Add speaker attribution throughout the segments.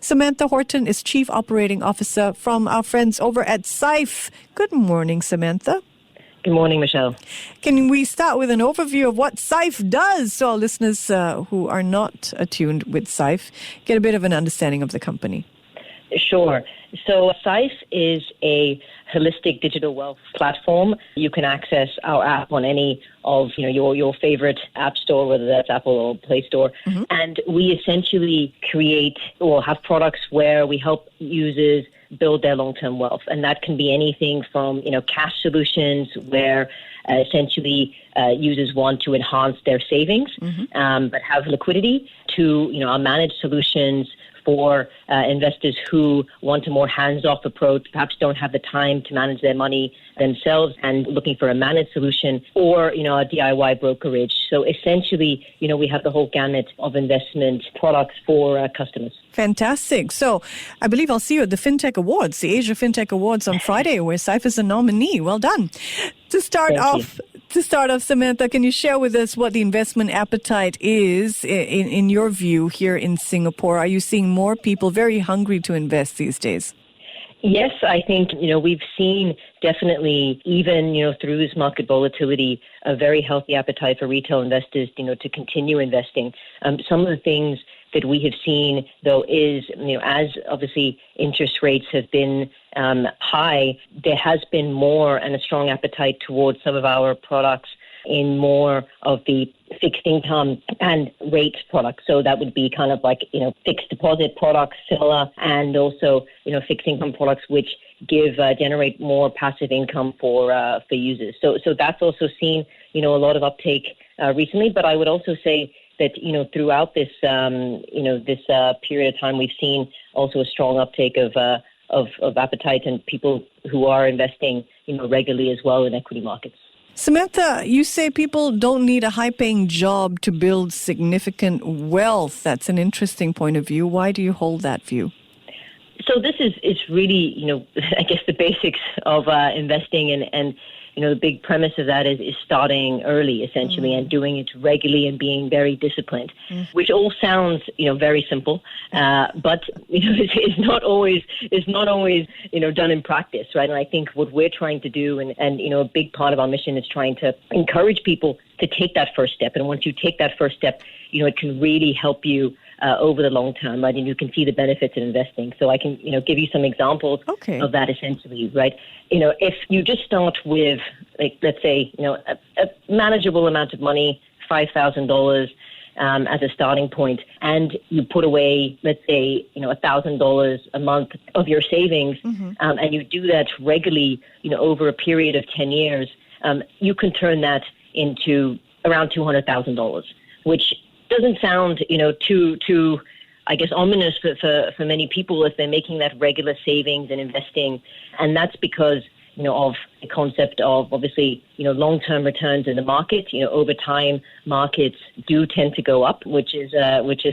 Speaker 1: Samantha Horton is Chief Operating Officer from our friends over at Syfe. Good morning, Samantha.
Speaker 2: Good morning, Michelle.
Speaker 1: Can we start with an overview of what Scythe does so our listeners who are not attuned with Scythe get a bit of an understanding of the company?
Speaker 2: Sure. So Scythe is a holistic digital wealth platform. You can access our app on any of your favorite app store, whether that's Apple or Play Store. Mm-hmm. And we essentially create or have products where we help users build their long-term wealth. And that can be anything from, cash solutions where essentially users want to enhance their savings, but have liquidity, to, our managed solutions for investors who want a more hands-off approach, perhaps don't have the time to manage their money themselves and looking for a managed solution, or, a DIY brokerage. So essentially, we have the whole gamut of investment products for customers.
Speaker 1: Fantastic. So I believe I'll see you at the FinTech Awards, the Asia FinTech Awards on Friday, where Syfe is a nominee. Well done. To start off, Samantha, can you share with us what the investment appetite is in your view here in Singapore? Are you seeing more people very hungry to invest these days?
Speaker 2: Yes, I think, we've seen definitely, even, through this market volatility, a very healthy appetite for retail investors, to continue investing. Some of the things that we have seen, though, is, as obviously interest rates have been high, there has been more and a strong appetite towards some of our products in more of the fixed income and rate products. So that would be kind of like, fixed deposit products, similar, and also, fixed income products which generate more passive income for users. So that's also seen, a lot of uptake recently. But I would also say that, throughout this, this period of time, we've seen also a strong uptake of appetite and people who are investing, regularly as well in equity markets.
Speaker 1: Samantha, you say people don't need a high-paying job to build significant wealth. That's an interesting point of view. Why do you hold that view?
Speaker 2: So this is really, I guess the basics of investing, and the big premise of that is starting early, essentially, and doing it regularly and being very disciplined, which all sounds, very simple, but it's not always done in practice, right? And I think what we're trying to do, and a big part of our mission is trying to encourage people to take that first step. And once you take that first step, it can really help you over the long term, right? And you can see the benefits of investing. So I can, give you some examples of that essentially, right? If you just start with, like, let's say, a manageable amount of money, $5,000 as a starting point, and you put away, let's say, $1,000 a month of your savings, and you do that regularly, over a period of 10 years, you can turn that into around $200,000, which doesn't sound, too, I guess, ominous for many people if they're making that regular savings and investing. And that's because, of the concept of, obviously, long-term returns in the market. Over time, markets do tend to go up, which is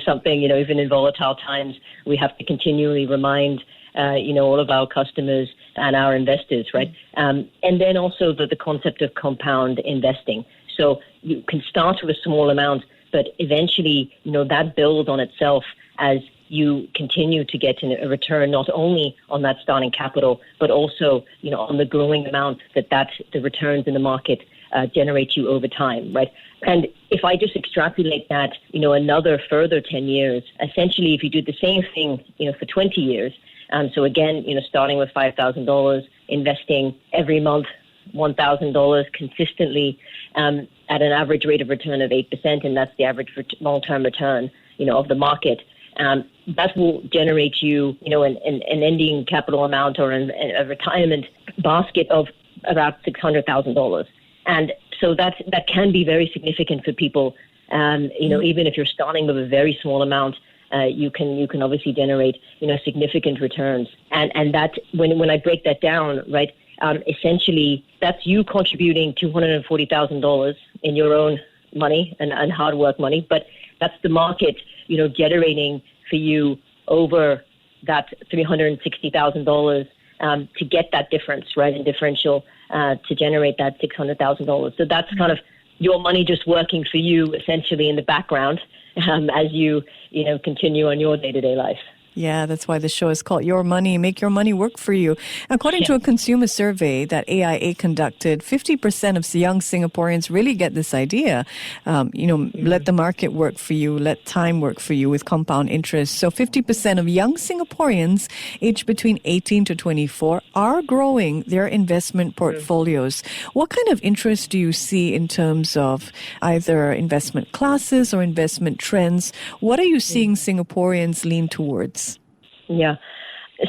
Speaker 2: something, even in volatile times, we have to continually remind, all of our customers and our investors, right? And then also the concept of compound investing. So you can start with a small amount, but eventually, that builds on itself as you continue to get a return not only on that starting capital, but also, on the growing amount that the returns in the market generate you over time, right? And if I just extrapolate that, another further 10 years, essentially, if you do the same thing, for 20 years, so again, starting with $5,000, investing every month $1,000 consistently at an average rate of return of 8%, and that's the average long-term return, of the market. That will generate you, an ending capital amount or a retirement basket of about $600,000. And so that can be very significant for people. Even if you're starting with a very small amount, you can obviously generate, significant returns. And that when I break that down, right, essentially that's you contributing $240,000 in your own money and hard work money, but that's the market, generating for you over that $360,000 to get that difference, right, in differential to generate that $600,000. So that's kind of your money just working for you essentially in the background as you continue on your day-to-day life.
Speaker 1: Yeah, that's why the show is called Your Money, Make Your Money Work for You. According to a consumer survey that AIA conducted, 50% of young Singaporeans really get this idea. Let the market work for you, let time work for you with compound interest. So 50% of young Singaporeans aged between 18 to 24 are growing their investment portfolios. What kind of interest do you see in terms of either investment classes or investment trends? What are you seeing Singaporeans lean towards?
Speaker 2: Yeah.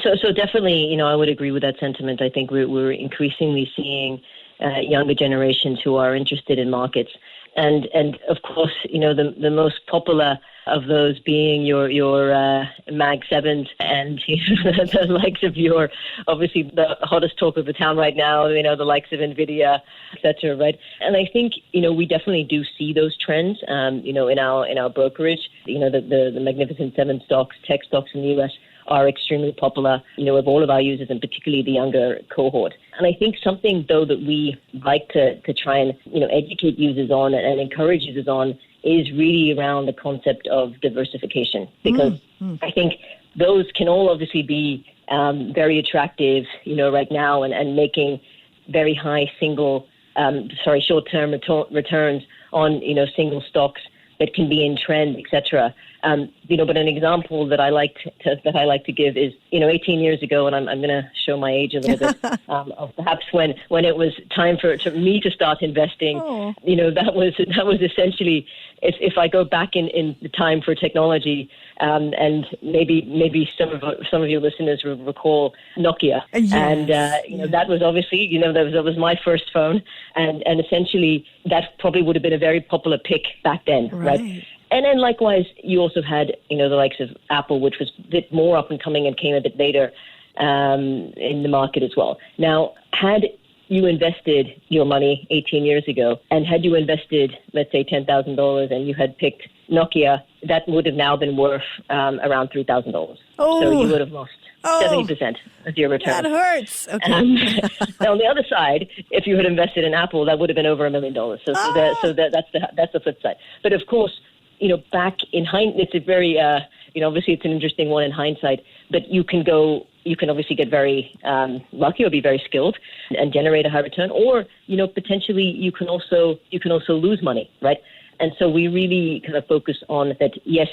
Speaker 2: So definitely, I would agree with that sentiment. I think we're increasingly seeing younger generations who are interested in markets. And of course, the most popular of those being your Mag 7s and the likes of obviously the hottest talk of the town right now, the likes of NVIDIA, et cetera, right? And I think, we definitely do see those trends, in our brokerage. The Magnificent Seven stocks, tech stocks in the US are extremely popular, with all of our users and particularly the younger cohort. And I think something, though, that we like to try and, educate users on and encourage users on is really around the concept of diversification, because I think those can all obviously be very attractive, right now and making very high short-term returns on, single stocks that can be in trend, et cetera. But an example that I like to give is, 18 years ago, and I'm going to show my age a little bit, of perhaps when it was time for me to start investing. That was essentially, if I go back in the time for technology, and maybe some of your listeners will recall Nokia,
Speaker 1: yes.
Speaker 2: And that was obviously that was my first phone, and essentially that probably would have been a very popular pick back then, right? And then likewise, you also had, the likes of Apple, which was a bit more up and coming and came a bit later in the market as well. Now, had you invested your money 18 years ago, and had you invested, let's say, $10,000 and you had picked Nokia, that would have now been worth around $3,000. So you would have lost 70% of your return.
Speaker 1: That hurts. Okay.
Speaker 2: Now, on the other side, if you had invested in Apple, that would have been over $1 million. So that's the flip side. But of course, back in hindsight, it's a very, obviously it's an interesting one in hindsight, but you can obviously get very lucky or be very skilled and generate a high return, or, potentially you can also lose money, right? And so we really kind of focus on that, yes,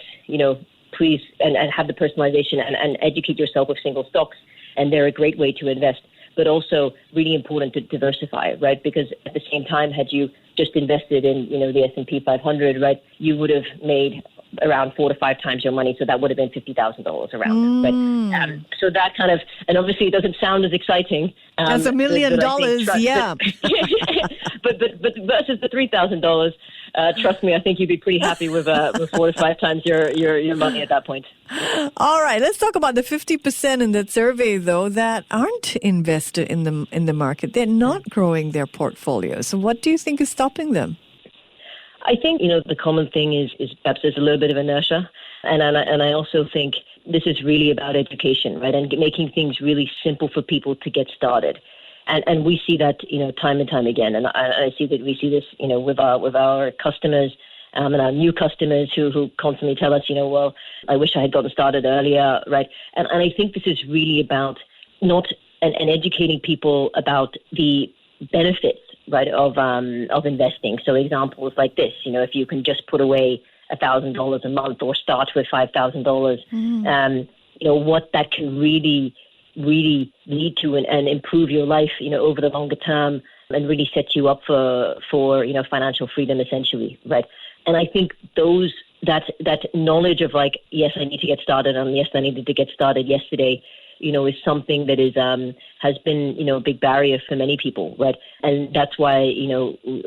Speaker 2: please, and have the personalization and educate yourself with single stocks, and they're a great way to invest, but also really important to diversify, right? Because at the same time, had you just invested in, the S&P 500, right, you would have made around 4 to 5 times your money. So that would have been $50,000 around. Right? So that kind of, and obviously it doesn't sound as exciting
Speaker 1: as $1 million. Yeah.
Speaker 2: But versus the $3,000, trust me, I think you'd be pretty happy with 4 to 5 times your money at that point.
Speaker 1: All right, let's talk about the 50% in that survey, though, that aren't invested in the market. They're not growing their portfolios. So what do you think is stopping them?
Speaker 2: I think, the common thing is perhaps there's a little bit of inertia. And I also think this is really about education, right? And making things really simple for people to get started. And we see that, time and time again. And I see that we see this, with our customers and our new customers who constantly tell us, well, I wish I had gotten started earlier, right? And I think this is really about and educating people about the benefits, right, of investing. So examples like this, if you can just put away $1,000 a month or start with $5,000, what that can really lead to and improve your life, over the longer term, and really set you up for financial freedom, essentially, right? And I think that knowledge of like, yes, I need to get started, and yes, I needed to get started yesterday, is something that has been, a big barrier for many people, right? And that's why,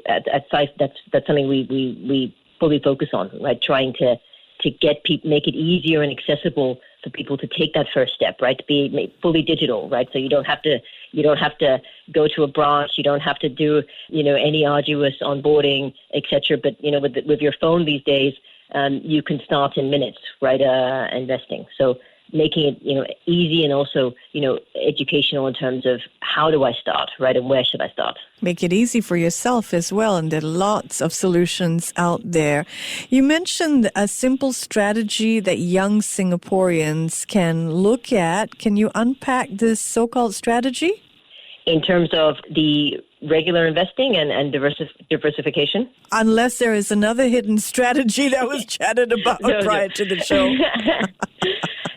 Speaker 2: at Scythe, that's something we fully focus on, right? Trying to make it easier and accessible for people to take that first step, right? To be fully digital, right? So you don't have to go to a branch, you don't have to do, any arduous onboarding, et cetera. But, with your phone these days, you can start in minutes, right? Investing. So making it, easy and also, educational in terms of how do I start, right? And where should I start?
Speaker 1: Make it easy for yourself as well. And there are lots of solutions out there. You mentioned a simple strategy that young Singaporeans can look at. Can you unpack this so-called strategy?
Speaker 2: In terms of the regular investing and diversification?
Speaker 1: Unless there is another hidden strategy that was chatted about prior to the show.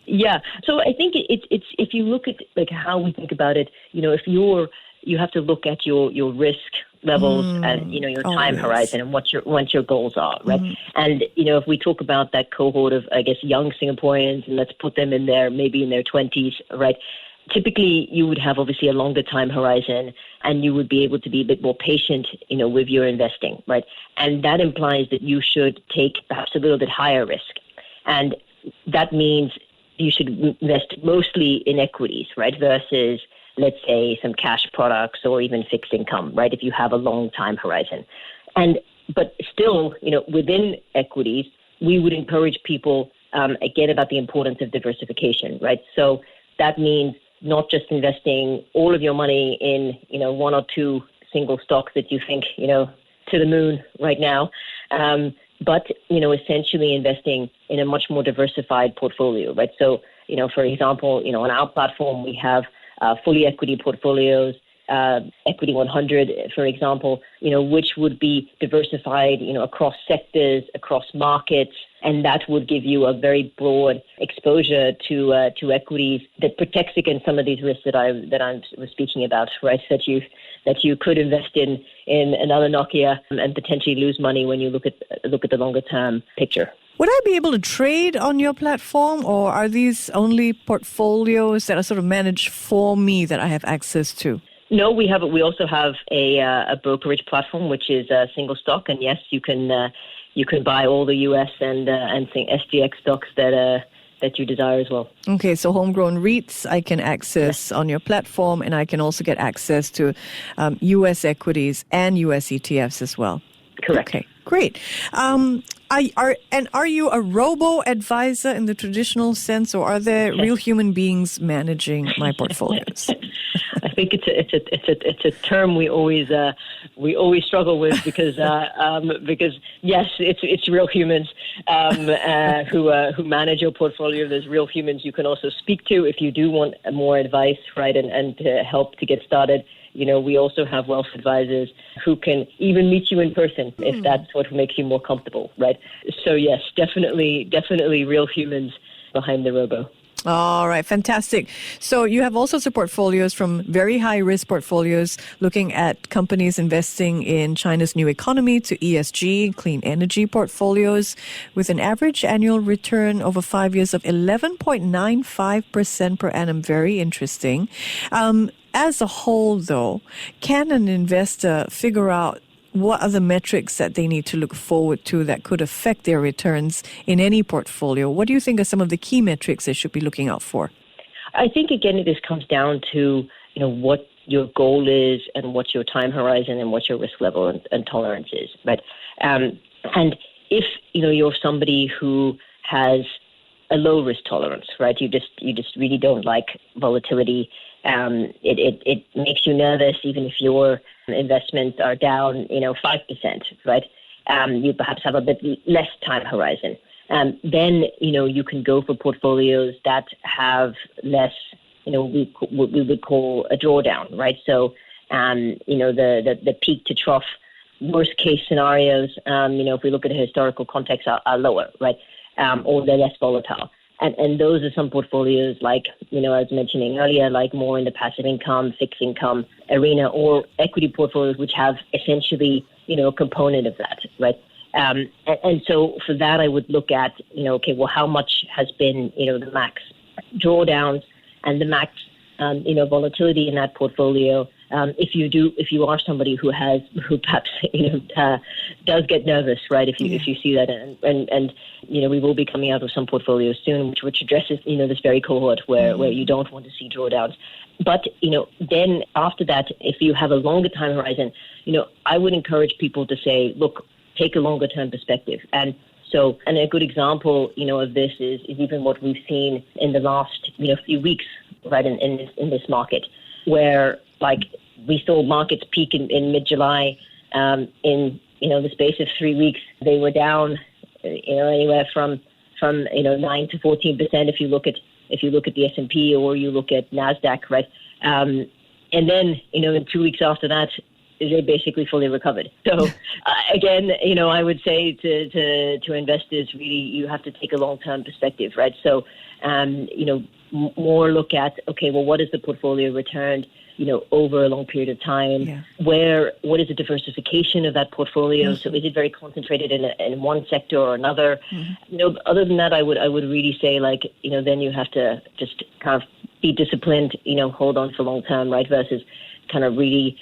Speaker 2: Yeah. So I think it's if you look at like how we think about it, if you have to look at your risk levels and your time horizon and what your goals are, right? And if we talk about that cohort of, I guess, young Singaporeans, and let's put them in there, maybe in their 20s, right? Typically, you would have obviously a longer time horizon, and you would be able to be a bit more patient, with your investing, right? And that implies that you should take perhaps a little bit higher risk, and that means you should invest mostly in equities, right? Versus, let's say, some cash products or even fixed income, right? If you have a long time horizon, but still, within equities, we would encourage people again about the importance of diversification, right? So that means not just investing all of your money in, one or two single stocks that you think, to the moon right now, but, essentially investing in a much more diversified portfolio, right? So, for example, on our platform, we have fully equity portfolios, equity 100, for example, which would be diversified, across sectors, across markets, and that would give you a very broad exposure to equities that protects against some of these risks that I was speaking about, right? That you could invest in another Nokia and potentially lose money when you look at the longer term picture.
Speaker 1: Would I be able to trade on your platform, or are these only portfolios that are sort of managed for me that I have access to?
Speaker 2: No, we also have a brokerage platform, which is a single stock, and yes, you can buy all the US and SGX stocks that you desire as well.
Speaker 1: Okay, so homegrown REITs I can access on your platform, and I can also get access to US equities and US ETFs as well.
Speaker 2: Correct.
Speaker 1: Okay, great. Are you a robo-advisor in the traditional sense, or are there real human beings managing my portfolios?
Speaker 2: I think it's a term we always struggle with because yes, it's real humans who manage your portfolio. There's real humans you can also speak to if you do want more advice, right, and to help to get started. We also have wealth advisors who can even meet you in person if that's what makes you more comfortable, right? So yes, definitely real humans behind the robo.
Speaker 1: All right, fantastic. So you have all sorts of portfolios, from very high risk portfolios looking at companies investing in China's new economy to ESG, clean energy portfolios with an average annual return over 5 years of 11.95% per annum. Very interesting. As a whole, though, can an investor figure out what are the metrics that they need to look forward to that could affect their returns in any portfolio? What do you think are some of the key metrics they should be looking out for?
Speaker 2: I think, again, this comes down to, what your goal is and what your time horizon and what your risk level and tolerance is. Right? And if, you're somebody who has a low risk tolerance, right? You just really don't like volatility. It makes you nervous, even if your investments are down, 5%, right? You perhaps have a bit less time horizon. Then, you can go for portfolios that have less, what we would call a drawdown, right? So, the peak to trough worst case scenarios, if we look at a historical context, are lower, right? Or they're less volatile. And those are some portfolios like, I was mentioning earlier, like more in the passive income, fixed income arena, or equity portfolios, which have essentially, a component of that, right? And so for that, I would look at, okay, well, how much has been, the max drawdowns and the max, volatility in that portfolio. If you are somebody who perhaps does get nervous, right? If you see that, and we will be coming out with some portfolios soon, which addresses this very cohort where you don't want to see drawdowns. But then after that, if you have a longer time horizon, I would encourage people to say, look, take a longer term perspective. And So, and a good example, of this is even what we've seen in the last, few weeks, right, in this market, where we saw markets peak in mid-July. In the space of 3 weeks, they were down, anywhere from 9 to 14%. If you look at the S&P or you look at Nasdaq, right, and then in 2 weeks after that, they basically fully recovered. So again, I would say to investors, really, you have to take a long-term perspective, right? So, more look at, okay, well, what is the portfolio returned, over a long period of time?
Speaker 1: Yeah.
Speaker 2: What is the diversification of that portfolio? Mm-hmm. So is it very concentrated in one sector or another? Mm-hmm. Other than that, I would really say, then you have to just kind of be disciplined, hold on for long term, right? Versus kind of really,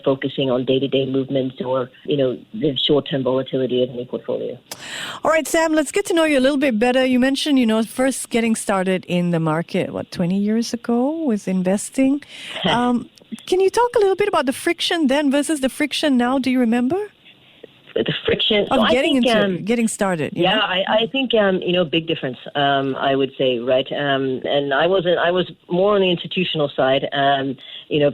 Speaker 2: focusing on day-to-day movements or, the short-term volatility of any portfolio.
Speaker 1: All right, Sam, let's get to know you a little bit better. You mentioned, first getting started in the market, 20 years ago with investing. Can you talk a little bit about the friction then versus the friction now? Do you remember?
Speaker 2: The friction
Speaker 1: of getting started.
Speaker 2: Yeah, I think big difference. I would say, right. And I was more on the institutional side,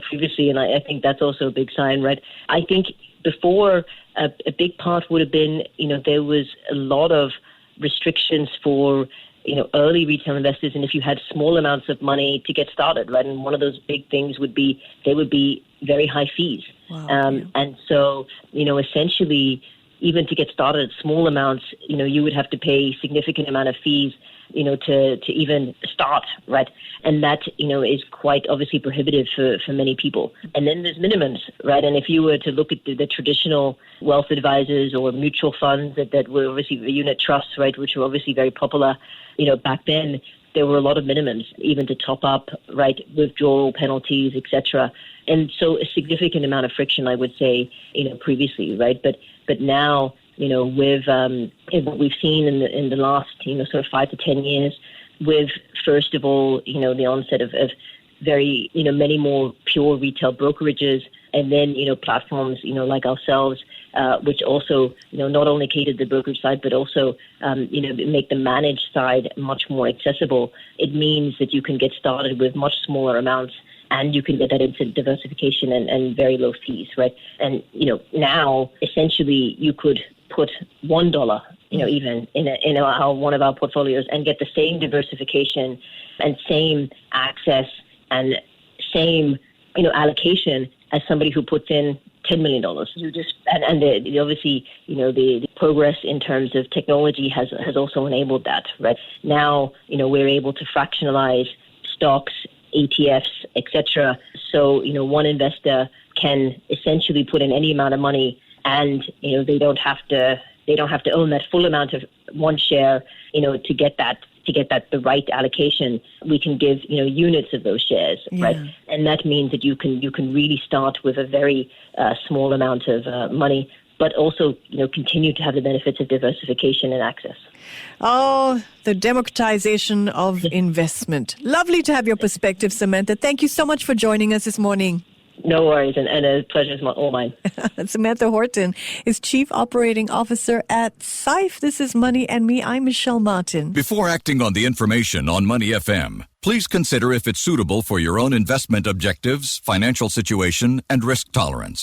Speaker 2: previously, and I think that's also a big sign, right. I think before a big part would have been, there was a lot of restrictions for early retail investors, and if you had small amounts of money to get started, right. And one of those big things would be there would be very high fees. Wow, And so, essentially, even to get started at small amounts, you would have to pay significant amount of fees, to even start, right? And that, is quite obviously prohibitive for many people. And then there's minimums, right? And if you were to look at the traditional wealth advisors or mutual funds that were obviously unit trusts, right, which were obviously very popular, back then, there were a lot of minimums, even to top up, right, withdrawal penalties, etc. And so a significant amount of friction, I would say, previously, right? But now, with what we've seen in the last, sort of 5 to 10 years, with first of all, the onset of very, many more pure retail brokerages, and then, platforms, like ourselves, which also, not only cater to the brokerage side, but also, make the managed side much more accessible. It means that you can get started with much smaller amounts, and you can get that into diversification and very low fees, right? And, now, essentially, you could put $1, even in one of our portfolios and get the same diversification and same access and same, allocation as somebody who puts in $10 million. You just and obviously, the progress in terms of technology has also enabled that, right? Now, we're able to fractionalize stocks, ETFs, etc. So, one investor can essentially put in any amount of money, and they don't have to own that full amount of one share, to get the right allocation. We can give units of those shares, right? And that means that you can really start with a very small amount of money, but also continue to have the benefits of diversification and access.
Speaker 1: Oh, the democratization of investment. Lovely to have your perspective, Samantha. Thank you so much for joining us this morning.
Speaker 2: No worries, and a pleasure is all mine.
Speaker 1: Samantha Horton is Chief Operating Officer at Scythe. This is Money and Me. I'm Michelle Martin.
Speaker 3: Before acting on the information on Money FM, please consider if it's suitable for your own investment objectives, financial situation, and risk tolerance.